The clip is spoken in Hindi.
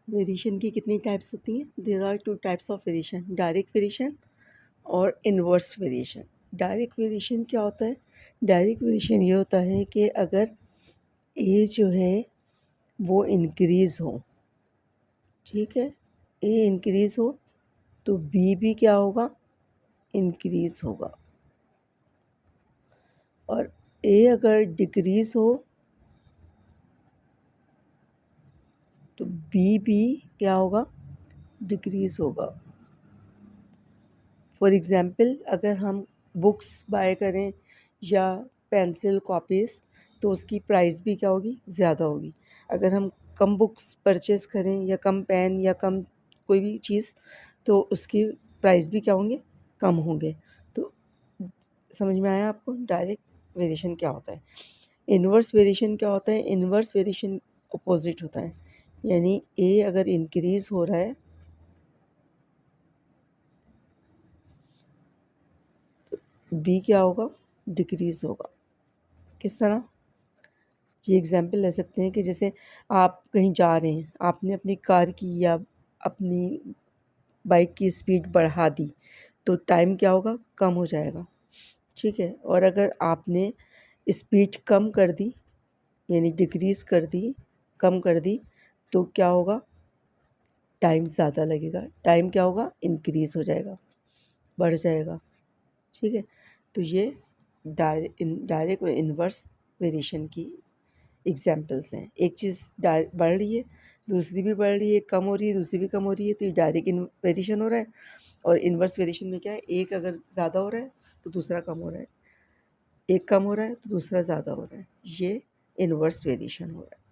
वेरिएशन की कितनी टाइप्स होती हैं? There are two types of variation, direct variation और इन्वर्स वेरिएशन। डायरेक्ट वेरिएशन क्या होता है? डायरेक्ट वेरिएशन ये होता है कि अगर ए जो है वो इंक्रीज़ हो, ठीक है, ए इंक्रीज़ हो तो बी भी क्या होगा? इंक्रीज़ होगा। और ए अगर डिक्रीज़ हो तो बी भी क्या होगा? डिक्रीज़ होगा। फॉर एग्ज़ाम्पल अगर हम बुक्स बाय करें या पेंसिल कॉपीज़ तो उसकी प्राइस भी क्या होगी? ज़्यादा होगी। अगर हम कम बुक्स परचेज़ करें या कम पेन या कम कोई भी चीज़ तो उसकी प्राइस भी क्या होंगे? कम होंगे। तो समझ में आया आपको डायरेक्ट वेरिएशन क्या होता है? इन्वर्स वेरिएशन क्या होता है? इन्वर्स वेरिएशन अपोज़िट होता है। यानी ए अगर इंक्रीज़ हो रहा है बी क्या होगा? डिक्रीज़ होगा। किस तरह? ये एग्ज़ाम्पल ले सकते हैं कि जैसे आप कहीं जा रहे हैं, आपने अपनी कार की या अपनी बाइक की स्पीड बढ़ा दी, तो टाइम क्या होगा? कम हो जाएगा, ठीक है? और अगर आपने स्पीड कम कर दी, यानी डिक्रीज़ कर दी, कम कर दी, तो क्या होगा? टाइम ज़्यादा लगेगा। टाइम क्या होगा? इंक्रीज़ हो जाएगा, बढ़ जाएगा, ठीक है? तो ये डायरेक्ट और इन्वर्स वेरिएशन की एग्जाम्पल्स हैं। एक चीज़ बढ़ रही है, दूसरी भी बढ़ रही है, कम हो रही है, दूसरी भी कम हो रही है, तो ये डायरेक्ट वेरिएशन हो रहा है। और इन्वर्स वेरिएशन में क्या है? एक अगर ज़्यादा हो रहा है तो दूसरा कम हो रहा है, एक कम हो रहा है तो दूसरा ज़्यादा हो रहा है। ये इन्वर्स वेरिएशन हो रहा है।